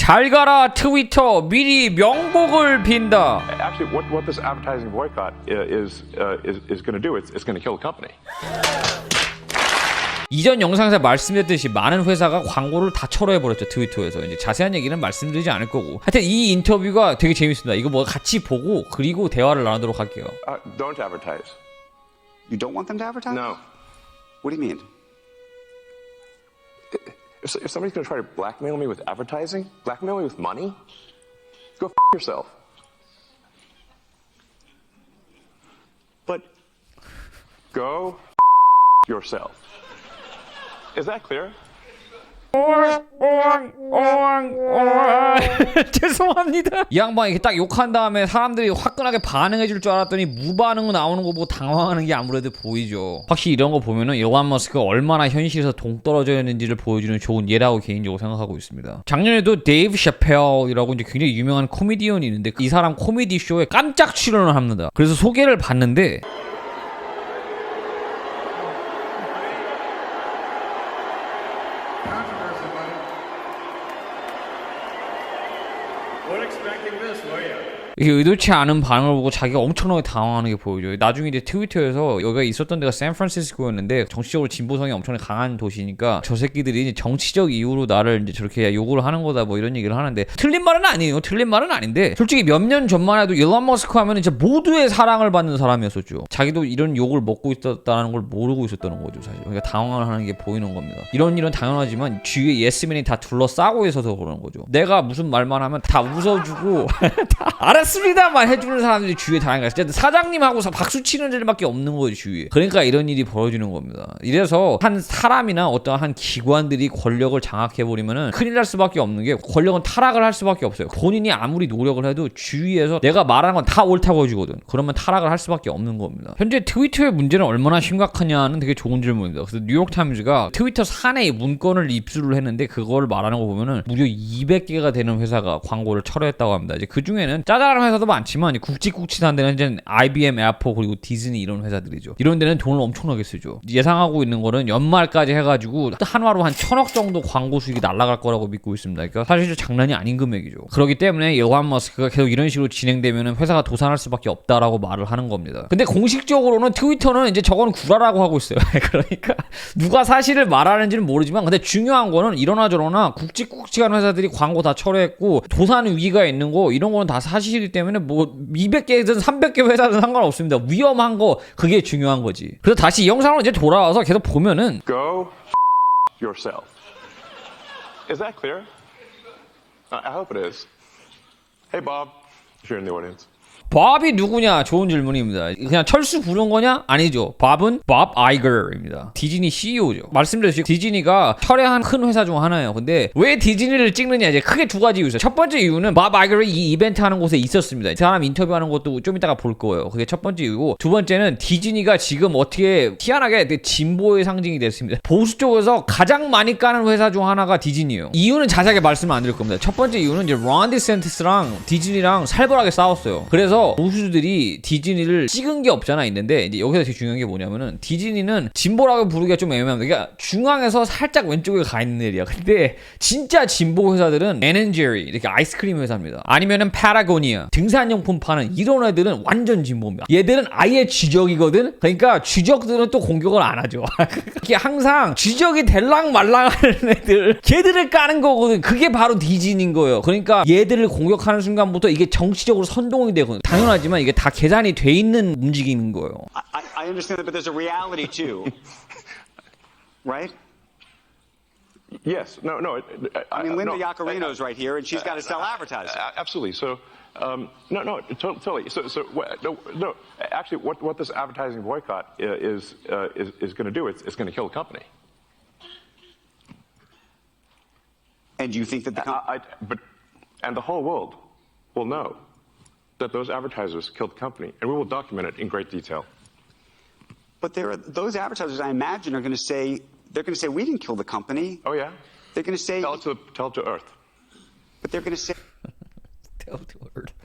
잘 가라 트위터 미리 명복을 빈다. Actually, what this advertising boycott is going to do, it's going to kill the company. 이전 영상에서 말씀드렸듯이 많은 회사가 광고를 다 철회해버렸죠. 트위터에서. 이제 자세한 얘기는 말씀드리지 않을 거고. 하여튼 이 인터뷰가 되게 재밌습니다. 이거 뭐 같이 보고 그리고 대화를 나누도록 할게요. Don't advertise. You don't want them to advertise? No. What do you mean? If somebody's going to try to blackmail me with advertising, blackmail me with money, go yourself. But Go yourself. Is that clear? 죄송합니다. 이 양반이 이렇게 딱 욕한 다음에 사람들이 화끈하게 반응해 줄 줄 알았더니 무반응 나오는 거 보고 당황하는 게 아무래도 보이죠. 확실히 이런 거 보면은 일론 머스크가 얼마나 현실에서 동떨어져 있는지를 보여주는 좋은 예라고 개인적으로 생각하고 있습니다. 작년에도 데이브 샤펠이라고 이제 굉장히 유명한 코미디언이 있는데 이 사람 코미디 쇼에 깜짝 출연을 합니다. 그래서 소개를 받는데 이게 의도치 않은 반응을 보고 자기가 엄청나게 당황하는 게 보여줘요. 나중에 이제 트위터에서 여기가 있었던 데가 샌프란시스코였는데 정치적으로 진보성이 엄청나게 강한 도시니까 저 새끼들이 이제 정치적 이유로 나를 이제 저렇게 요구를 하는 거다 뭐 이런 얘기를 하는데 틀린 말은 아니에요. 틀린 말은 아닌데 솔직히 몇 년 전만 해도 일론 머스크 하면 이제 모두의 사랑을 받는 사람이었었죠. 자기도 이런 욕을 먹고 있었다는 걸 모르고 있었다는 거죠 사실. 그러니까 당황을 하는 게 보이는 겁니다. 이런 일은 당연하지만 주위에 예스맨이 다 둘러싸고 있어서 그러는 거죠. 내가 무슨 말만 하면 다 웃어주고 다 알았습니다만 해주는 사람들이 주위에 다양한 거야. 사장님하고 박수 치는 일밖에 없는 거예요 주위에. 그러니까 이런 일이 벌어지는 겁니다. 이래서 한 사람이나 어떤 한 기관들이 권력을 장악해버리면은 큰일 날 수밖에 없는 게 권력은 타락을 할 수밖에 없어요. 본인이 아무리 노력을 해도 주위에서 내가 말하는 건 다 옳다고 해주거든. 그러면 타락을 할 수밖에 없는 겁니다. 현재 트위터의 문제는 얼마나 심각하냐는 되게 좋은 질문입니다. 그래서 뉴욕타임즈가 트위터 사내에 문건을 입수를 했는데 그걸 말하는 거 보면은 무려 200개가 되는 회사가 광고를 철회했다고 합니다. 이제 그 중에는 짜잘한 회사도 많지만 굵직굵직한 데는 이제 IBM, 애플 그리고 디즈니 이런 회사들이죠. 이런 데는 돈을 엄청나게 쓰죠. 예상하고 있는 거는 연말까지 해가지고 한화로 한 1000억 정도 광고 수익이 날아갈 거라고 믿고 있습니다. 그러니까 사실 장난이 아닌 금액이죠. 그렇기 때문에 일론 머스크가 계속 이런 식으로 진행되면 회사가 도산할 수밖에 없다라고 말을 하는 겁니다. 근데 공식적으로는 트위터는 이제 저거는 구라라고 하고 있어요. 그러니까 누가 사실을 말하는지는 모르지만 근데 중요한 거는 이러나 저러나 굵직굵직한 회사들이 광고 다 철회했고 도산 위기가 있는 거 이런 거는 다 사실이기 때문에 뭐 200개든 300개 회사든 상관없습니다. 위험한 거 그게 중요한 거지. 그래서 다시 이 영상으로 이제 돌아와서 계속 보면은 Go yourself. Is that clear? I hope it is. Hey Bob, if you're in the audience. 밥이 누구냐? 좋은 질문입니다. 그냥 철수 부른 거냐? 아니죠. 밥은 밥 아이거입니다. 디즈니 CEO죠. 말씀드렸죠. 디즈니가 철회한 큰 회사 중 하나예요. 근데 왜 디즈니를 찍느냐? 이제 크게 두 가지 이유 있어요. 첫 번째 이유는 밥 아이거이 이 이벤트 하는 곳에 있었습니다. 이 사람 인터뷰하는 것도 좀 이따가 볼 거예요. 그게 첫 번째 이유고 두 번째는 디즈니가 지금 어떻게 희한하게 진보의 상징이 됐습니다. 보수 쪽에서 가장 많이 까는 회사 중 하나가 디즈니예요. 이유는 자세하게 말씀을 안 드릴 겁니다. 첫 번째 이유는 이제 론 디센티스랑 디즈니랑 살벌하게 싸웠어요. 그래서 보수들이 디즈니를 찍은 게 없잖아 있는데 이제 여기서 되게 중요한 게 뭐냐면은 디즈니는 진보라고 부르기가 좀 애매합니다. 그러니까 중앙에서 살짝 왼쪽에 가 있는 애리야. 근데 진짜 진보 회사들은 벤앤제리 이렇게 아이스크림 회사입니다. 아니면은 파라고니아 등산용품 파는 이런 애들은 완전 진보입니다. 얘들은 아예 쥐적이거든. 그러니까 쥐적들은 또 공격을 안 하죠. 이게 항상 쥐적이 될랑 말랑하는 애들 걔들을 까는 거거든. 그게 바로 디즈니인 거예요. 그러니까 얘들을 공격하는 순간부터 이게 정치적으로 선동이 되거든. 당연하지만 이게 다 계산이 돼 있는 움직임인 거예요. I understand that, but there's a reality too, right? Yes. No. I mean, Linda no, Yaccarino's right here, and she's got to sell advertising. Absolutely. So, no, totally. So, no. Actually, what this advertising boycott is going to do, it's going to kill the company. And do you think that and the whole world will know that those advertisers killed the company, and we will document it in great detail. But those advertisers, I imagine, are going to say we didn't kill the company. Oh yeah. They're going to say Tell it to Earth. But they're going to say.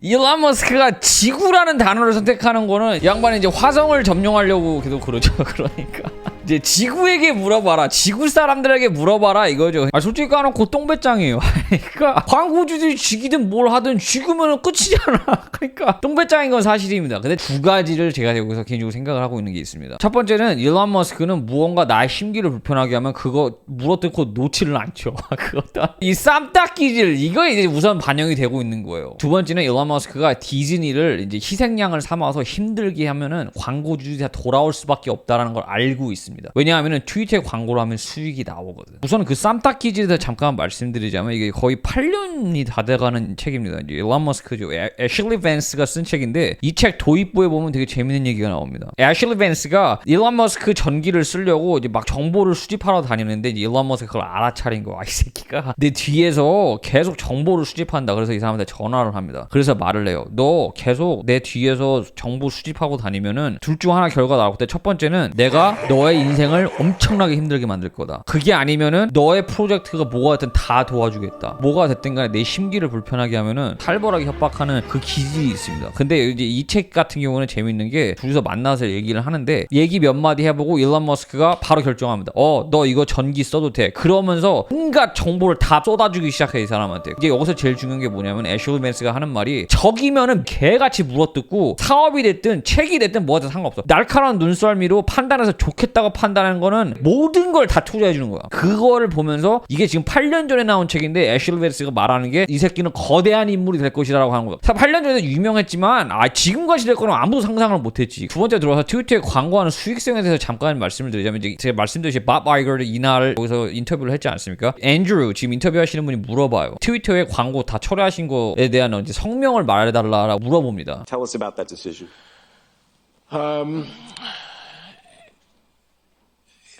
일론 머스크가 지구라는 단어를 선택하는 거는 이 양반이 이제 화성을 점령하려고 계속 그러죠. 그러니까 이제 지구에게 물어봐라. 지구 사람들에게 물어봐라 이거죠. 솔직히 까놓고 똥배짱이에요. 그러니까 광고주들이 죽이든 뭘 하든 죽으면 끝이잖아. 그러니까 똥배짱인 건 사실입니다. 근데 두 가지를 제가 여기서 개인적으로 생각을 하고 있는 게 있습니다. 첫 번째는 일론 머스크는 무언가 나의 심기를 불편하게 하면 그거 물어뜯고 놓지를 않죠. 그것도 이 쌈딱기질 이거 이제 우선 반영이 되고 있는 거예요. 두 번째는 일론 머스크가 디즈니를 이제 희생양을 삼아서 힘들게 하면은 광고주들이 다 돌아올 수밖에 없다라는 걸 알고 있습니다. 왜냐하면은 트위터에 광고를 하면 수익이 나오거든. 우선 그 쌈딱기질에 대해서 잠깐 말씀드리자면 이게 거의 8년이 다 돼가는 책입니다. 이제 일론 머스크죠. 애슐리 밴스가 쓴 책인데 이 책 도입부에 보면 되게 재밌는 얘기가 나옵니다. 애슐리 밴스가 일론 머스크 전기를 쓰려고 이제 막 정보를 수집하러 다니는데 이제 일론 머스크가 그걸 알아차린 거야. 이 새끼가 내 뒤에서 계속 정보를 수집한다. 그래서 이 사람한테 전화를 합니다. 그래서 말을 해요. 너 계속 내 뒤에서 정보 수집하고 다니면은 둘 중 하나 결과 나올 때 첫 번째는 내가 너의 인생을 엄청나게 힘들게 만들 거다. 그게 아니면은 너의 프로젝트가 뭐가 됐든 다 도와주겠다. 뭐가 됐든 간에 내 심기를 불편하게 하면은 살벌하게 협박하는 그 기질이 있습니다. 근데 이제 이 책 같은 경우는 재밌는 게 둘이서 만나서 얘기를 하는데 얘기 몇 마디 해보고 일론 머스크가 바로 결정합니다. 너 이거 전기 써도 돼. 그러면서 온갖 정보를 다 쏟아주기 시작해 이 사람한테. 이게 여기서 제일 중요한 게 뭐냐면 애슐리 밴스가 하는 말이 적이면은 개같이 물어뜯고 사업이 됐든 책이 됐든 뭐든 상관없어. 날카로운 눈썰미로 판단해서 좋겠다고 판단하는 거는 모든 걸 다 투자해주는 거야. 그거를 보면서 이게 지금 8년 전에 나온 책인데 애슐리 밴스가 말하는 게 이 새끼는 거대한 인물이 될 것이라고 하는 거야. 8년 전에 유명했지만 지금까지 될 거는 아무도 상상을 못했지. 두 번째 들어와서 트위터에 광고하는 수익성에 대해서 잠깐 말씀을 드리자면 이제 제가 말씀드렸듯이 밥 아이거를 이날 거기서 인터뷰를 했지 않습니까? 앤드루 지금 인터뷰하시는 분이 물어봐요. 트위터에 광고 다 철회하신 거에 대한 이제 성명을 말해달라고 물어봅니다. Tell us about that decision.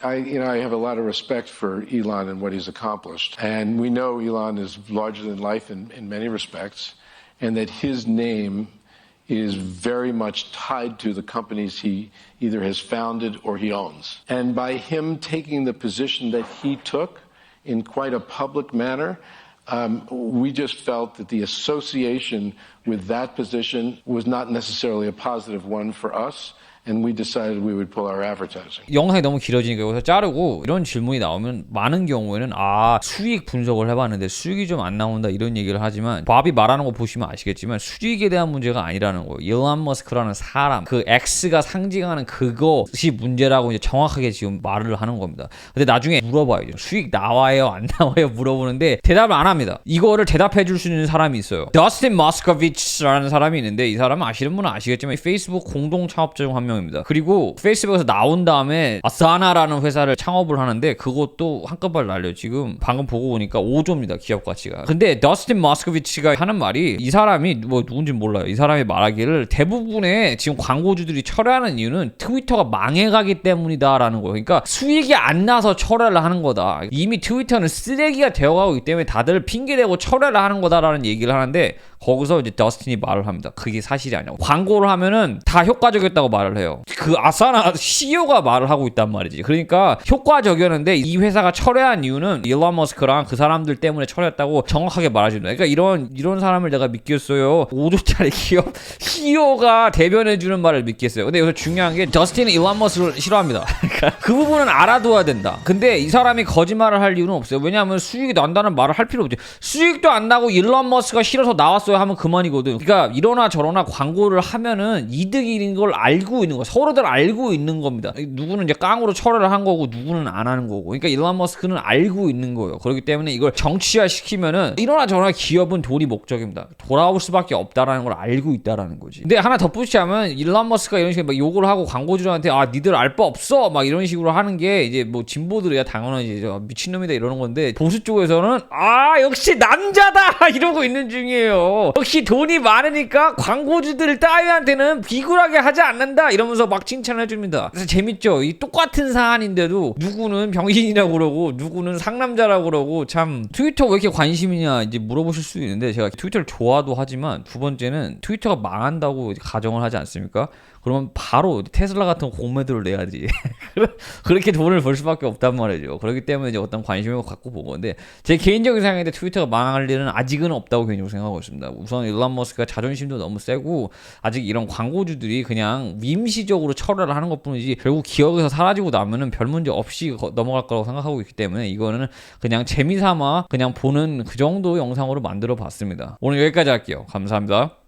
I have a lot of respect for Elon and what he's accomplished. And we know Elon is larger than life in many respects, and that his name is very much tied to the companies he either has founded or he owns. And by him taking the position that he took in quite a public manner, we just felt that the association with that position was not necessarily a positive one for us. And we decided we would pull our advertising. 영상이 너무 길어지니까 여기서 자르고 이런 질문이 나오면 많은 경우에는 수익 분석을 해봤는데 수익이 좀 안 나온다 이런 얘기를 하지만 밥이 말하는 거 보시면 아시겠지만 수익에 대한 문제가 아니라는 거예요. 일론 머스크라는 사람 그 X가 상징하는 그것이 문제라고 이제 정확하게 지금 말을 하는 겁니다. 근데 나중에 물어봐야죠. 수익 나와요 안 나와요 물어보는데 대답을 안 합니다. 이거를 대답해 줄 수 있는 사람이 있어요. 더스틴 머스코비치라는 사람이 있는데 이 사람은 아시는 분은 아시겠지만 페이스북 공동 창업자 중 한 명. 그리고 페이스북에서 나온 다음에 아사나라는 회사를 창업을 하는데 그것도 한꺼번에 날려. 지금 방금 보고 보니까 5조입니다 기업 가치가. 근데 더스틴 머스코비치가 하는 말이 이 사람이 뭐 누군지 몰라요. 이 사람이 말하기를 대부분의 지금 광고주들이 철회하는 이유는 트위터가 망해가기 때문이다라는 거예요. 그러니까 수익이 안 나서 철회를 하는 거다. 이미 트위터는 쓰레기가 되어가고 있기 때문에 다들 핑계대고 철회를 하는 거다라는 얘기를 하는데 거기서 이제 더스틴이 말을 합니다. 그게 사실이 아니야. 광고를 하면은 다 효과적이었다고 말을 해요. 그 아사나 CEO가 말을 하고 있단 말이지. 그러니까 효과적이었는데 이 회사가 철회한 이유는 일론 머스크랑 그 사람들 때문에 철회했다고 정확하게 말해준다. 그러니까 이런 사람을 내가 믿겠어요. 5조짜리 기업 CEO가 대변해주는 말을 믿겠어요. 근데 여기서 중요한 게 저스틴은 일론 머스크를 싫어합니다. 그러니까 그 부분은 알아둬야 된다. 근데 이 사람이 거짓말을 할 이유는 없어요. 왜냐하면 수익이 난다는 말을 할 필요 없지. 수익도 안 나고 일론 머스크가 싫어서 나왔어요 하면 그만이거든. 그러니까 이러나 저러나 광고를 하면은 이득인 걸 알고 있는 거. 서로들 알고 있는 겁니다. 누구는 이제 깡으로 철회를 한 거고 누구는 안 하는 거고. 그러니까 일론 머스크는 알고 있는 거예요. 그렇기 때문에 이걸 정치화 시키면은 이러나 저러나 기업은 돈이 목적입니다. 돌아올 수밖에 없다라는 걸 알고 있다라는 거지. 근데 하나 덧붙이자면 일론 머스크가 이런 식으로 막 욕을 하고 광고주들한테 니들 알 바 없어 막 이런 식으로 하는 게 이제 뭐 진보들이야 당연하지 미친놈이다 이러는 건데 보수 쪽에서는 역시 남자다 이러고 있는 중이에요. 역시 돈이 많으니까 광고주들 따위한테는 비굴하게 하지 않는다 이러면서 막 칭찬을 해줍니다. 그래서 재밌죠. 이 똑같은 사안인데도 누구는 병신이라고 그러고 누구는 상남자라고 그러고 참 트위터 왜 이렇게 관심이냐 이제 물어보실 수 있는데 제가 트위터를 좋아도 하지만 두 번째는 트위터가 망한다고 가정을 하지 않습니까? 그러면 바로 테슬라 같은 공매도를 내야지. 그렇게 돈을 벌 수밖에 없단 말이죠. 그렇기 때문에 이제 어떤 관심을 갖고 본 건데 제 개인적인 생각인데 트위터가 망할 일은 아직은 없다고 개인적으로 생각하고 있습니다. 우선 일론 머스크가 자존심도 너무 세고 아직 이런 광고주들이 그냥 임시적으로 철회를 하는 것뿐이지 결국 기억에서 사라지고 나면은 별 문제 없이 넘어갈 거라고 생각하고 있기 때문에 이거는 그냥 재미삼아 그냥 보는 그 정도 영상으로 만들어 봤습니다. 오늘 여기까지 할게요. 감사합니다.